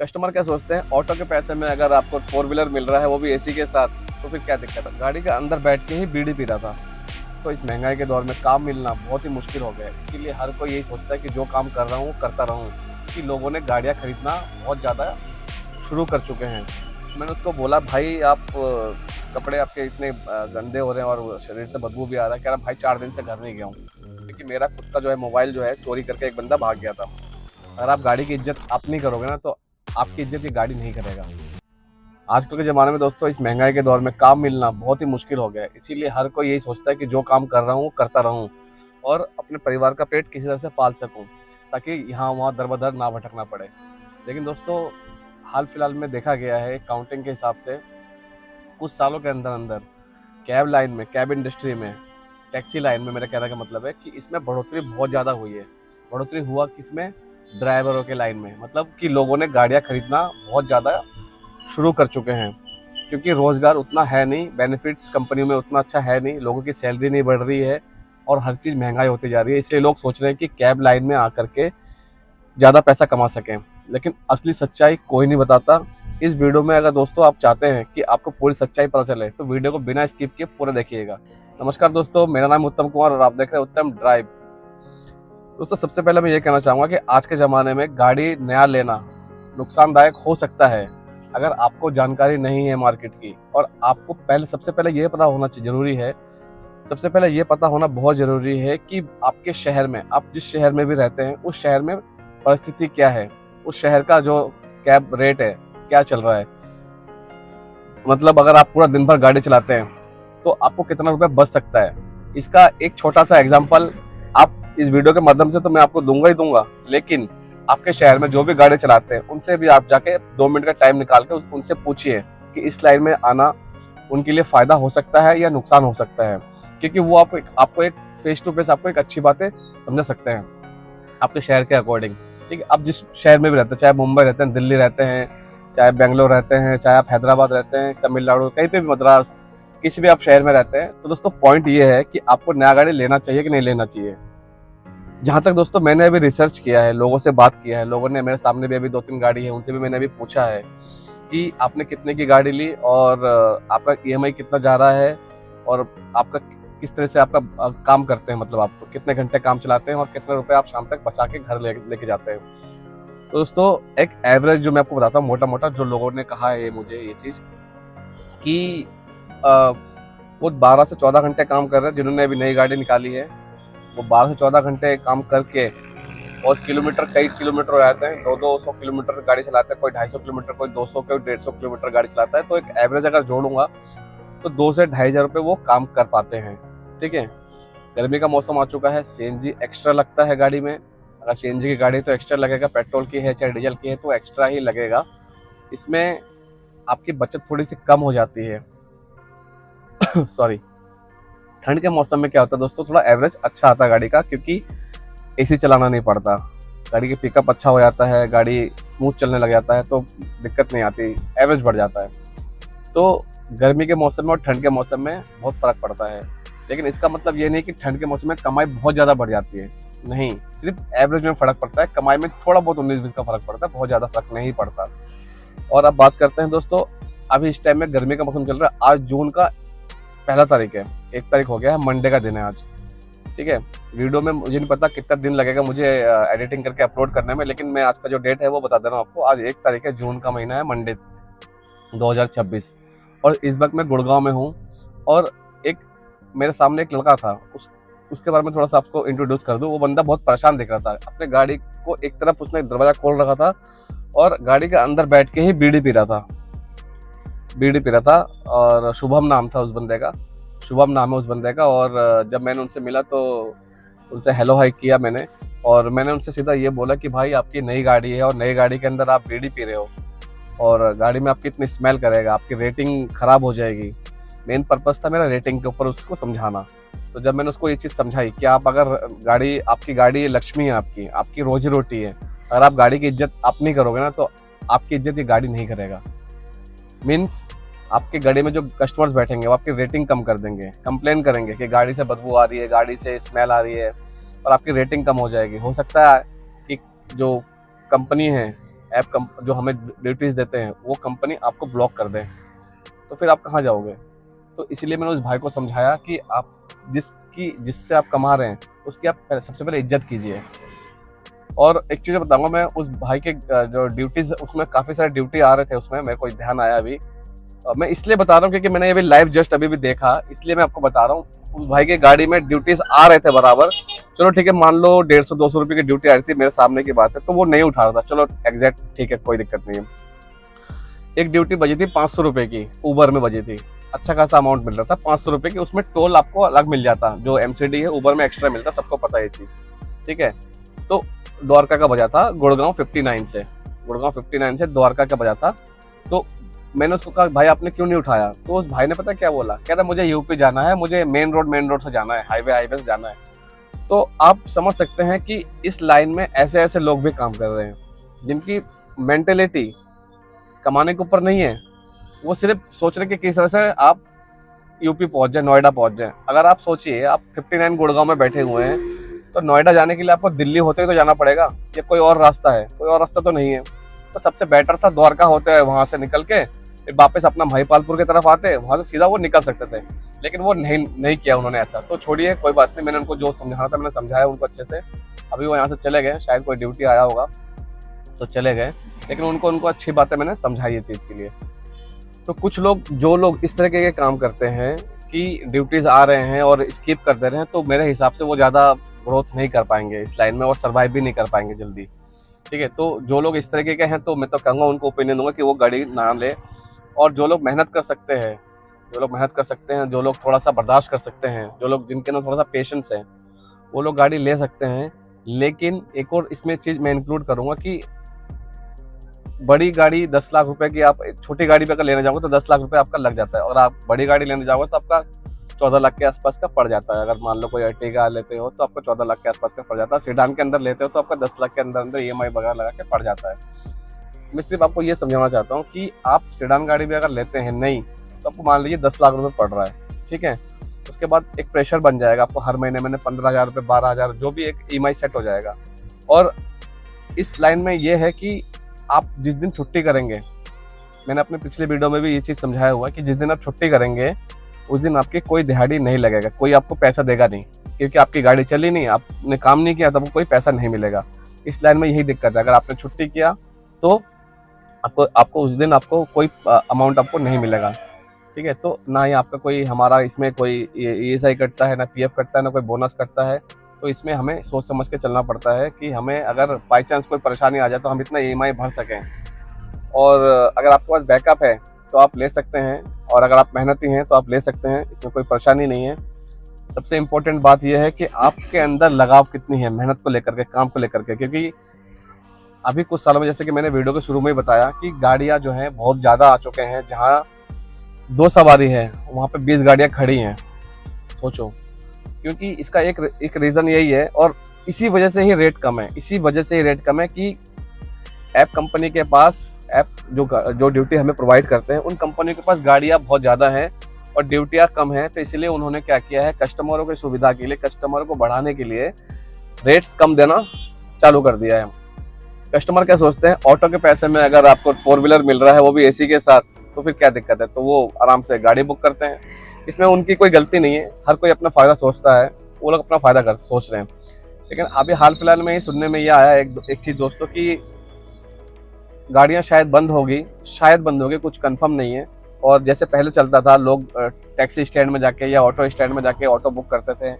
Customer क्या सोचते हैं, ऑटो के पैसे में अगर आपको फोर व्हीलर मिल रहा है वो भी एसी के साथ, तो फिर क्या दिक्कत है। गाड़ी के अंदर बैठ के ही बीड़ी पी रहा था। तो इस महंगाई के दौर में काम मिलना बहुत ही मुश्किल हो गया है, इसीलिए हर कोई यही सोचता है कि जो काम कर रहा हूँ करता रहूँ। कि लोगों ने गाड़ियाँ खरीदना बहुत ज़्यादा शुरू कर चुके हैं। मैंने उसको बोला, भाई आप कपड़े आपके इतने गंदे हो रहे हैं और शरीर से बदबू भी आ रहा है। कह रहा भाई 4 दिन से घर नहीं गया हूँ, क्योंकि मेरा खुद का जो है मोबाइल जो है चोरी करके एक बंदा भाग गया था। अगर आप गाड़ी की इज्जत आप नहीं करोगे ना, तो आपकी इज्जत ये गाड़ी नहीं करेगा। आजकल के ज़माने में दोस्तों इस महंगाई के दौर में काम मिलना बहुत ही मुश्किल हो गया है, इसीलिए हर कोई यही सोचता है कि जो काम कर रहा हूँ करता रहूँ और अपने परिवार का पेट किसी तरह से पाल सकूँ, ताकि यहाँ वहाँ दर बदर ना भटकना पड़े। लेकिन दोस्तों हाल फिलहाल में देखा गया है काउंटिंग के हिसाब से, कुछ सालों के अंदर अंदर कैब लाइन में, कैब इंडस्ट्री में, टैक्सी लाइन में, मेरा कहने का मतलब है कि इसमें बढ़ोतरी बहुत ज़्यादा हुई है। बढ़ोतरी हुआ किसमें? ड्राइवरों के लाइन में। मतलब कि लोगों ने गाड़ियाँ खरीदना बहुत ज़्यादा शुरू कर चुके हैं, क्योंकि रोज़गार उतना है नहीं, बेनिफिट्स कंपनियों में उतना अच्छा है नहीं, लोगों की सैलरी नहीं बढ़ रही है और हर चीज़ महंगाई होती जा रही है। इसलिए लोग सोच रहे हैं कि कैब लाइन में आकर के ज़्यादा पैसा कमा सकें। लेकिन असली सच्चाई कोई नहीं बताता। इस वीडियो में अगर दोस्तों आप चाहते हैं कि आपको पूरी सच्चाई पता चले, तो वीडियो को बिना स्किप किए पूरा देखिएगा। नमस्कार दोस्तों, मेरा नाम उत्तम कुमार और आप देख रहे हैं उत्तम ड्राइव। दोस्तों सबसे पहले मैं ये कहना चाहूँगा कि आज के ज़माने में गाड़ी नया लेना नुकसानदायक हो सकता है, अगर आपको जानकारी नहीं है मार्केट की। और आपको सबसे पहले ये पता होना ज़रूरी है, सबसे पहले ये पता होना बहुत ज़रूरी है कि आपके शहर में, आप जिस शहर में भी रहते हैं, उस शहर में परिस्थिति क्या है, उस शहर का जो कैब रेट है क्या चल रहा है। मतलब अगर आप पूरा दिन भर गाड़ी चलाते हैं तो आपको कितना रुपए बच सकता है। इसका एक छोटा सा एग्जांपल आप इस वीडियो के माध्यम से तो मैं आपको दूंगा ही दूंगा, लेकिन आपके शहर में जो भी गाड़ी चलाते हैं उनसे भी आप जाके 2 मिनट का टाइम निकाल के उनसे पूछिए कि इस लाइन में आना उनके लिए फायदा हो सकता है या नुकसान हो सकता है। क्योंकि वो आपको एक फेस टू फेस आपको एक अच्छी बातें समझा सकते हैं आपके शहर के अकॉर्डिंग। ठीक है, आप जिस शहर में भी रहते हैं, चाहे मुंबई रहते हैं, दिल्ली रहते हैं, चाहे बेंगलोर रहते हैं, चाहे आप हैदराबाद रहते हैं, तमिलनाडु, कहीं पे भी, मद्रास, किसी भी आप शहर में रहते हैं, तो दोस्तों पॉइंट ये है कि आपको नया गाड़ी लेना चाहिए कि नहीं लेना चाहिए। जहाँ तक दोस्तों मैंने अभी रिसर्च किया है, लोगों से बात किया है, लोगों ने मेरे सामने भी अभी 2-3 गाड़ी है, उनसे भी मैंने अभी पूछा है कि आपने कितने की गाड़ी ली और आपका ईएमआई कितना जा रहा है और आपका किस तरह से आपका काम करते हैं, मतलब आप कितने घंटे काम चलाते हैं और कितने रुपए आप शाम तक बचा के घर लेके जाते हैं। तो दोस्तों एक एवरेज जो मैं आपको बताता हूँ, मोटा मोटा जो लोगों ने कहा है मुझे ये चीज़ कि अ, वो 12 से 14 घंटे काम कर रहे हैं। जिन्होंने अभी नई गाड़ी निकाली है वो 12 से 14 घंटे काम करके, और किलोमीटर, कई किलोमीटर हो जाते हैं, 200 किलोमीटर गाड़ी चलाते हैं, कोई 250 किलोमीटर, कोई 200, कोई 150 किलोमीटर गाड़ी चलाता है। तो एक एवरेज अगर जोड़ूंगा तो 2 से 2,500 रुपये वो काम कर पाते हैं। ठीक है, गर्मी का मौसम आ चुका है, सीएनजी एक्स्ट्रा लगता है गाड़ी में। अगर सीएनजी की गाड़ी तो एक्स्ट्रा लगेगा, पेट्रोल की है चाहे डीजल की है तो एक्स्ट्रा ही लगेगा। इसमें आपकी बचत थोड़ी सी कम हो जाती है। सॉरी। ठंड के मौसम में क्या होता है दोस्तों, थोड़ा एवरेज अच्छा आता है गाड़ी का, क्योंकि एसी चलाना नहीं पड़ता, गाड़ी की पिकअप अच्छा हो जाता है, गाड़ी स्मूथ चलने लग जाता है, तो दिक्कत नहीं आती, एवरेज बढ़ जाता है। तो गर्मी के मौसम में और ठंड के मौसम में बहुत फ़र्क पड़ता है। लेकिन इसका मतलब ये नहीं कि ठंड के मौसम में कमाई बहुत ज़्यादा बढ़ जाती है, नहीं, सिर्फ एवरेज में फ़र्क पड़ता है। कमाई में थोड़ा बहुत 19-20 का फ़र्क पड़ता है, बहुत ज़्यादा फ़र्क नहीं पड़ता। और अब बात करते हैं दोस्तों, अभी इस टाइम में गर्मी का मौसम चल रहा है। आज जून का 1 तारीख है, 1 तारीख हो गया है, मंडे का दिन है आज। ठीक है, वीडियो में मुझे नहीं पता कितना दिन लगेगा मुझे एडिटिंग करके अपलोड करने में, लेकिन मैं आज का जो डेट है वो बता दे रहा हूँ आपको। आज 1 तारीख है, जून का महीना है, मंडे 2026। और इस वक्त मैं गुड़गांव में हूँ। और एक मेरे सामने एक लड़का था, उसके बारे में थोड़ा सा आपको इंट्रोड्यूस कर दूँ। वो बंदा बहुत परेशान दिख रहा था, अपने गाड़ी को एक तरफ उसने दरवाज़ा खोल रखा था और गाड़ी के अंदर बैठ के ही बीड़ी पी रहा था, बीड़ी पी रहा था। और शुभम नाम था उस बंदे का, शुभम नाम है उस बंदे का। और जब मैंने उनसे मिला तो उनसे हेलो हाई किया मैंने, और मैंने उनसे सीधा ये बोला कि भाई आपकी नई गाड़ी है और नई गाड़ी के अंदर आप बीड़ी पी रहे हो और गाड़ी में आपकी इतनी स्मेल करेगा, आपकी रेटिंग ख़राब हो जाएगी। मेन पर्पस था मेरा रेटिंग के ऊपर उसको समझाना। तो जब मैंने उसको ये चीज़ समझाई कि आप अगर आपकी गाड़ी लक्ष्मी है, आपकी रोजी रोटी है, अगर आप गाड़ी की इज्जत आप नहीं करोगे ना, तो आपकी इज्जत ये गाड़ी नहीं करेगा। मीन्स आपके गाड़ी में जो कस्टमर्स बैठेंगे वो आपकी रेटिंग कम कर देंगे, कंप्लेन करेंगे कि गाड़ी से बदबू आ रही है, गाड़ी से स्मेल आ रही है, और आपकी रेटिंग कम हो जाएगी। हो सकता है कि जो कंपनी है जो हमें ड्यूटीज़ देते हैं वो कंपनी आपको ब्लॉक कर दे, तो फिर आप कहाँ जाओगे। तो इसीलिए मैंने उस भाई को समझाया कि आप जिससे आप कमा रहे हैं उसकी आप सबसे पहले इज्जत कीजिए। और एक चीज़ बताऊंगा मैं, उस भाई के जो ड्यूटीज़, उसमें काफ़ी सारे ड्यूटी आ रहे थे, उसमें मेरे को ध्यान आया अभी। मैं इसलिए बता रहा हूँ क्योंकि मैंने अभी लाइव जस्ट अभी भी देखा, इसलिए मैं आपको बता रहा हूँ। उस भाई के गाड़ी में ड्यूटीज आ रहे थे बराबर। चलो ठीक है, मान लो 150-200 रुपये की ड्यूटी आ रही थी, मेरे सामने की बात है, तो वो नहीं उठा रहा था, चलो एग्जैक्ट ठीक है, कोई दिक्कत नहीं है। एक ड्यूटी बजी थी 500 रुपये की, ऊबर में बजी थी, अच्छा खासा अमाउंट मिल रहा था 500 रुपये की, उसमें टोल आपको अलग मिल जाता, जो एमसीडी है ऊबर में एक्स्ट्रा मिलता, सबको पता है ये चीज़, ठीक है। तो द्वारका का बजा था गुड़गांव 59 से द्वारका का बजा था। तो मैंने उसको कहा भाई आपने क्यों नहीं उठाया, तो उस भाई ने पता क्या बोला, कह रहा मुझे यूपी जाना है, मुझे मेन रोड से जाना है, हाईवे से जाना है। तो आप समझ सकते हैं कि इस लाइन में ऐसे ऐसे लोग भी काम कर रहे हैं जिनकी मेंटेलिटी कमाने के ऊपर नहीं है, वो सिर्फ सोच रहे कि किस तरह से आप यूपी पहुंच जाए, नोएडा पहुंच जाए। अगर आप सोचिए आप 59 गुड़गांव में बैठे हुए हैं, तो नोएडा जाने के लिए आपको दिल्ली होते हुए तो जाना पड़ेगा, या कोई और रास्ता है, कोई और रास्ता तो नहीं है। तो सबसे बेटर था द्वारका होते हुए वहां से निकल के फिर वापस अपना भाईपालपुर की तरफ आते, वहां से सीधा वो निकल सकते थे, लेकिन वो नहीं किया उन्होंने ऐसा। तो छोड़िए, कोई बात नहीं, मैंने उनको जो समझाना था मैंने समझाया उनको अच्छे से। अभी वो यहाँ से चले गए, शायद कोई ड्यूटी आया होगा तो चले गए, लेकिन उनको अच्छी बातें मैंने समझाई ये चीज़ के लिए। तो कुछ लोग, जो लोग इस तरीके के काम करते हैं कि ड्यूटीज़ आ रहे हैं और स्किप कर दे रहे हैं, तो मेरे हिसाब से वो ज़्यादा ग्रोथ नहीं कर पाएंगे इस लाइन में और सर्वाइव भी नहीं कर पाएंगे जल्दी, ठीक है। तो जो लोग इस तरीके के हैं, तो मैं तो कहूँगा, उनको ओपिनियन दूंगा कि वो गाड़ी ना ले। और जो लोग मेहनत कर सकते हैं, जो लोग थोड़ा सा बर्दाश्त कर सकते हैं, जो लोग जिनके अंदर थोड़ा सा पेशेंस है, वो लोग गाड़ी ले सकते हैं। लेकिन एक और इसमें चीज़ मैं इंक्लूड करूँगा कि बड़ी गाड़ी 10 लाख रुपए की, आप छोटी गाड़ी पे अगर लेने जाओगे तो 10 लाख रुपए आपका लग जाता है, और आप बड़ी गाड़ी लेने जाओगे तो आपका 14 लाख के आसपास का पड़ जाता है। अगर मान लो कोई अर्टिगा लेते हो तो आपको 14 लाख के आसपास का पड़ जाता है, सेडान के अंदर लेते हो तो आपका 10 लाख के अंदर EMI वगैरह लगा के पड़ जाता है। मैं सिर्फ आपको ये समझाना चाहता हूँ कि आप सेडान गाड़ी भी अगर लेते हैं नहीं, तो आपको मान लीजिए 10 लाख रुपए पड़ रहा है, ठीक है। उसके बाद एक प्रेशर बन जाएगा आपको, हर महीने 15,000 रुपये, 12,000, जो भी एक EMI सेट हो जाएगा। और इस लाइन में ये है कि आप जिस दिन छुट्टी करेंगे, मैंने अपने पिछले वीडियो में भी ये चीज़ समझाया हुआ है कि जिस दिन आप छुट्टी करेंगे उस दिन आपकी कोई दिहाड़ी नहीं लगेगा, कोई आपको पैसा देगा नहीं, क्योंकि आपकी गाड़ी चली नहीं, आपने काम नहीं किया, तो आपको कोई पैसा नहीं मिलेगा। इस लाइन में यही दिक्कत है, अगर आपने छुट्टी किया तो आपको उस दिन आपको कोई अमाउंट आपको नहीं मिलेगा, ठीक है। तो ना ही आपका कोई, हमारा इसमें कोई ESI कटता है, ना PF कटता है, ना कोई बोनस कटता है। तो इसमें हमें सोच समझ के चलना पड़ता है कि हमें अगर बाई चांस कोई परेशानी आ जाए तो हम इतना EMI भर सकें। और अगर आपके पास बैकअप है तो आप ले सकते हैं, और अगर आप मेहनती हैं तो आप ले सकते हैं, इसमें कोई परेशानी नहीं है। सबसे इम्पोर्टेंट बात यह है कि आपके अंदर लगाव कितनी है मेहनत को लेकर के, काम को लेकर के। क्योंकि अभी कुछ सालों में, जैसे कि मैंने वीडियो के शुरू में ही बताया, कि गाड़ियाँ जो हैं बहुत ज़्यादा आ चुके हैं, जहाँ 2 सवारी है वहाँ पे 20 गाड़ियाँ खड़ी हैं, सोचो। क्योंकि इसका एक रीज़न यही है, और इसी वजह से ही रेट कम है, कि ऐप कंपनी के पास, ऐप जो ड्यूटी हमें प्रोवाइड करते हैं, उन कंपनियों के पास गाड़ियाँ बहुत ज़्यादा हैं और ड्यूटियाँ कम हैं। तो इसलिए उन्होंने क्या किया है, कस्टमरों की सुविधा के लिए, कस्टमर को बढ़ाने के लिए रेट्स कम देना चालू कर दिया है। कस्टमर क्या सोचते हैं, ऑटो के पैसे में अगर आपको 4 व्हीलर मिल रहा है, वो भी AC के साथ, तो फिर क्या दिक्कत है, तो वो आराम से गाड़ी बुक करते हैं। इसमें उनकी कोई गलती नहीं है, हर कोई अपना फ़ायदा सोचता है, वो लोग अपना फ़ायदा सोच रहे हैं। लेकिन अभी हाल फिलहाल में ही सुनने में ये आया एक चीज़ दोस्तों, की गाड़ियाँ शायद बंद होगी, कुछ कंफर्म नहीं है। और जैसे पहले चलता था, लोग टैक्सी स्टैंड में जाके या ऑटो स्टैंड में जाके ऑटो बुक करते थे,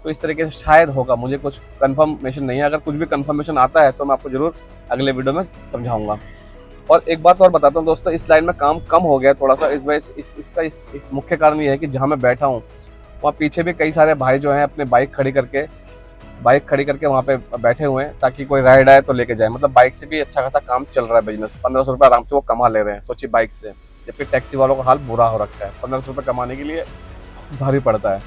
तो इस तरीके से शायद होगा, मुझे कुछ कंफर्मेशन नहीं है। अगर कुछ भी कंफर्मेशन आता है तो मैं आपको ज़रूर अगले वीडियो में समझाऊंगा। और एक बात और बताता हूँ दोस्तों, इस लाइन में काम कम हो गया थोड़ा सा, इस वजह इसका मुख्य कारण ये है कि जहाँ मैं बैठा हूँ वहाँ पीछे भी कई सारे भाई जो हैं अपने बाइक खड़ी करके वहाँ पे बैठे हुए हैं, ताकि कोई राइड आए तो लेके जाए। मतलब बाइक से भी अच्छा खासा काम चल रहा है, बिजनेस। 1500 रुपये आराम से वो कमा ले रहे हैं, सोचिए, बाइक से। जबकि टैक्सी वालों का हाल बुरा हो रखा है, 1500 रुपये कमाने के लिए भारी पड़ता है।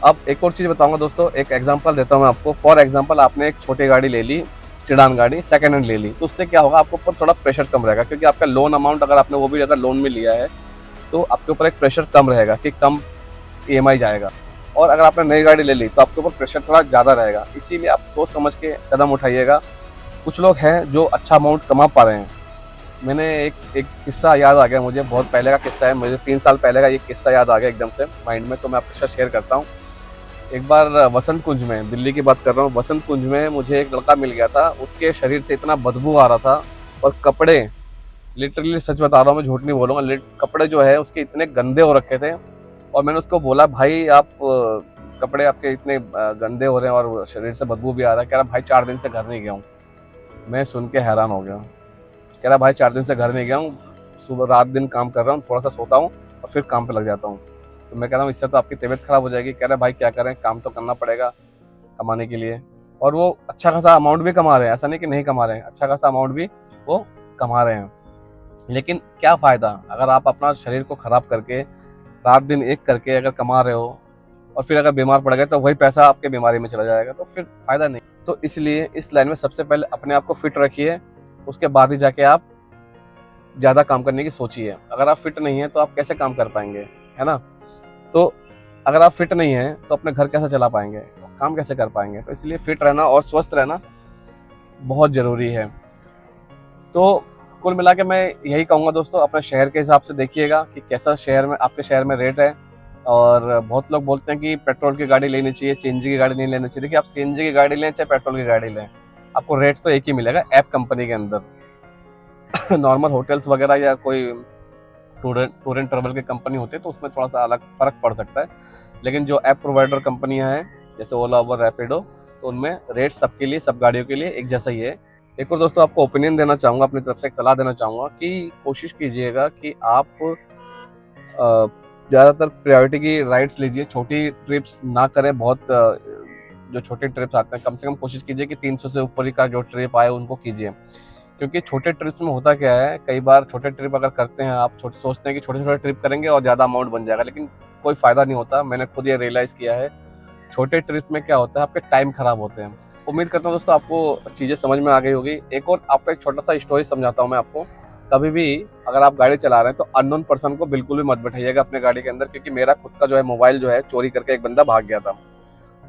अब एक और चीज़ बताऊंगा दोस्तों, एक एग्जांपल देता हूं मैं आपको। फॉर एग्जांपल, आपने एक छोटी गाड़ी ले ली, सेडान गाड़ी, सेकंड हैंड ले ली, तो उससे क्या होगा, आपके ऊपर थोड़ा प्रेशर कम रहेगा, क्योंकि आपका लोन अमाउंट, अगर आपने वो भी अगर लोन में लिया है, तो आपके ऊपर एक प्रेशर कम रहेगा कि कम EMI जाएगा। और अगर आपने नई गाड़ी ले ली तो आपके ऊपर प्रेशर थोड़ा ज़्यादा रहेगा। इसीलिए आप सोच समझ के कदम उठाइएगा। कुछ लोग हैं जो अच्छा अमाउंट कमा पा रहे हैं। मैंने एक किस्सा याद आ गया मुझे, बहुत पहले का किस्सा है, मुझे 3 साल पहले का ये किस्सा याद आ गया एकदम से माइंड में, तो मैं आपके साथ शेयर करता हूँ। एक बार वसंत कुंज में, दिल्ली की बात कर रहा हूँ, वसंत कुंज में मुझे एक लड़का मिल गया था। उसके शरीर से इतना बदबू आ रहा था, और कपड़े, लिटरली सच बता रहा हूँ, मैं झूठ नहीं बोलूँगा, कपड़े जो है उसके इतने गंदे हो रखे थे। और मैंने उसको बोला, भाई आप कपड़े आपके इतने गंदे हो रहे हैं और शरीर से बदबू भी आ रहा है। कह रहा भाई 4 दिन से घर नहीं गया हूँ। मैं सुन के हैरान हो गया। कह रहा भाई 4 दिन से घर नहीं गया हूँ, सुबह रात दिन काम कर रहा हूँ, थोड़ा सा सोता हूँ और फिर काम पे लग जाता हूँ। तो मैं कह रहा हूँ इससे तो आपकी तबीयत खराब हो जाएगी। कह रहा भाई क्या करें, काम तो करना पड़ेगा कमाने के लिए। और वो अच्छा खासा अमाउंट भी कमा रहे हैं, ऐसा नहीं कि नहीं कमा रहे हैं, अच्छा खासा अमाउंट भी वो कमा रहे हैं। लेकिन क्या फ़ायदा अगर आप अपना शरीर को ख़राब करके रात दिन एक करके अगर कमा रहे हो, और फिर अगर बीमार पड़ गए तो वही पैसा आपके बीमारी में चला जाएगा, तो फिर फ़ायदा नहीं। तो इसलिए इस लाइन में सबसे पहले अपने आप को फिट रखिए, उसके बाद ही जाके आप ज़्यादा काम करने की सोचिए। अगर आप फिट नहीं हैं तो आप कैसे काम कर पाएंगे, है ना? तो अगर आप फिट नहीं हैं तो अपने घर कैसे चला पाएंगे, काम कैसे कर पाएंगे? तो इसलिए फिट रहना और स्वस्थ रहना बहुत ज़रूरी है। तो कुल मिला के मैं यही कहूँगा दोस्तों, अपने शहर के हिसाब से देखिएगा कि कैसा शहर में, आपके शहर में रेट है। और बहुत लोग बोलते हैं कि पेट्रोल की गाड़ी लेनी चाहिए, सीएनजी की गाड़ी नहीं लेनी चाहिए। देखिए, आप सीएनजी की गाड़ी लें चाहे पेट्रोल की गाड़ी लें, आपको रेट तो एक ही मिलेगा ऐप कंपनी के अंदर। नॉर्मल होटल्स वगैरह या कोई टूर एंड ट्रेवल की कंपनी होती है तो उसमें थोड़ा सा अलग फ़र्क पड़ सकता है। लेकिन जो ऐप प्रोवाइडर कंपनियां हैं जैसे ओला, उबर, रैपिडो, तो उनमें रेट सबके लिए, सब गाड़ियों के लिए एक जैसा ही है। एक और दोस्तों आपको ओपिनियन देना चाहूँगा, अपनी तरफ से एक सलाह देना चाहूँगा कि कोशिश कीजिएगा कि आप ज़्यादातर प्रायोरिटी की राइड्स लीजिए, छोटी ट्रिप्स ना करें। बहुत जो छोटे ट्रिप्स आते हैं, कम से कम कोशिश कीजिए कि 300 से ऊपर ही का जो ट्रिप आए उनको कीजिए। क्योंकि छोटे ट्रिप्स में होता क्या है, कई बार छोटे ट्रिप अगर करते हैं आप, सोचते हैं कि छोटे छोटे ट्रिप करेंगे और ज़्यादा अमाउंट बन जाएगा, लेकिन कोई फ़ायदा नहीं होता। मैंने खुद ये रियलाइज़ किया है। छोटे ट्रिप में क्या होता है, आपके टाइम खराब होते हैं। उम्मीद करता हूँ दोस्तों आपको चीज़ें समझ में आ गई होगी। एक और आपको एक छोटा सा स्टोरी समझाता हूँ मैं आपको। कभी भी अगर आप गाड़ी चला रहे हैं तो अननोन पर्सन को बिल्कुल भी मत बैठाइएगा अपने गाड़ी के अंदर, क्योंकि मेरा खुद का जो है मोबाइल जो है चोरी करके एक बंदा भाग गया था।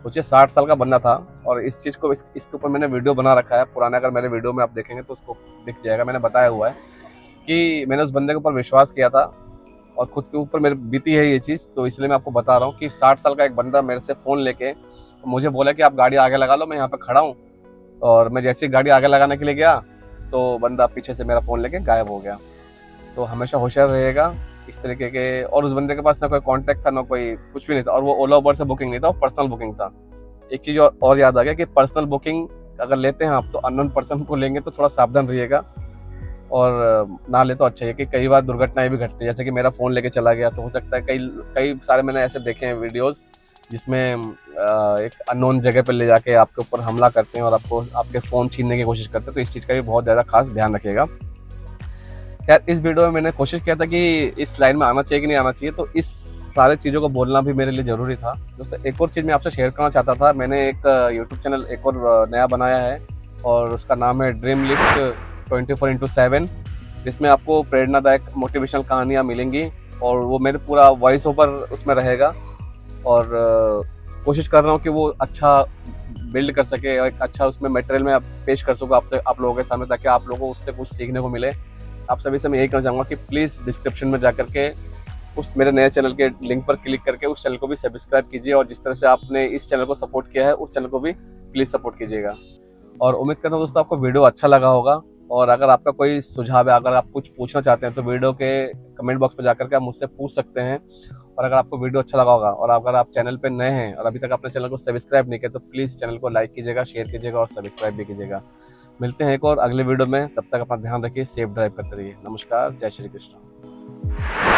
सोचिए 60 साल का बंदा था, और इस चीज़ को इसके ऊपर मैंने वीडियो बना रखा है पुराना, अगर मेरे वीडियो में आप देखेंगे तो उसको दिख जाएगा। मैंने बताया हुआ है कि मैंने उस बंदे के ऊपर विश्वास किया था और खुद के ऊपर मेरी बीती है ये चीज़, तो इसलिए मैं आपको बता रहा हूँ कि 60 साल का एक बंदा मेरे से फ़ोन लेके मुझे बोला कि आप गाड़ी आगे लगा लो, मैं यहाँ पे खड़ा हूँ। और मैं जैसे ही गाड़ी आगे लगाने के लिए गया तो बंदा पीछे से मेरा फ़ोन लेके गायब हो गया। तो हमेशा होशियार रहिएगा इस तरीके के। और उस बंदे के पास ना कोई कॉन्टैक्ट था, ना कोई कुछ भी नहीं था, और वो ओला उबर से बुकिंग नहीं था, वो पर्सनल बुकिंग था। एक चीज़ और याद आ गया कि पर्सनल बुकिंग अगर लेते हैं आप तो अननोन पर्सन को लेंगे तो थोड़ा सावधान रहिएगा, और ना ले तो अच्छा है कि कई बार दुर्घटनाएं भी घटती है। जैसे कि मेरा फ़ोन लेके चला गया, तो हो सकता है कई कई सारे मैंने ऐसे देखे हैं वीडियोस जिसमें एक अननोन जगह पर ले जाके आपके ऊपर हमला करते हैं और आपको आपके फ़ोन छीनने की कोशिश करते हैं। तो इस चीज़ का भी बहुत ज़्यादा खास ध्यान रखिएगा। खैर, इस वीडियो में मैंने कोशिश किया था कि इस लाइन में आना चाहिए कि नहीं आना चाहिए, तो इस सारे चीज़ों को बोलना भी मेरे लिए ज़रूरी था। दोस्तों एक और चीज़ मैं आपसे शेयर करना चाहता था। मैंने एक यूट्यूब चैनल एक और नया बनाया है, और उसका नाम है ड्रीम लिफ्ट 24x7, जिसमें आपको प्रेरणादायक मोटिवेशनल कहानियाँ मिलेंगी, और वो मेरे पूरा वॉइस ओवर उसमें रहेगा। और कोशिश कर रहा हूँ कि वो अच्छा बिल्ड कर सके और एक अच्छा उसमें मटेरियल में पेश कर सकूँ आप लोगों के सामने, ताकि आप लोगों को उससे कुछ सीखने को मिले। आप सभी से मैं यही कहना चाहूँगा कि प्लीज़ डिस्क्रिप्शन में जाकर के उस मेरे नए चैनल के लिंक पर क्लिक करके उस चैनल को भी सब्सक्राइब कीजिए, और जिस तरह से आपने इस चैनल को सपोर्ट किया है उस चैनल को भी प्लीज़ सपोर्ट कीजिएगा। और उम्मीद करता हूँ दोस्तों आपको वीडियो अच्छा लगा होगा, और अगर आपका कोई सुझाव है, अगर आप कुछ पूछना चाहते हैं तो वीडियो के कमेंट बॉक्स में जाकर के आप मुझसे पूछ सकते हैं। और अगर आपको वीडियो अच्छा लगा होगा, और अगर आप चैनल पर नए हैं और अभी तक अपने चैनल को सब्सक्राइब नहीं किया, तो प्लीज़ चैनल को लाइक कीजिएगा, शेयर कीजिएगा और सब्सक्राइब भी कीजिएगा। मिलते हैं एक और अगले वीडियो में, तब तक अपना ध्यान रखिए, सेफ ड्राइव करते रहिए। नमस्कार, जय श्री कृष्ण।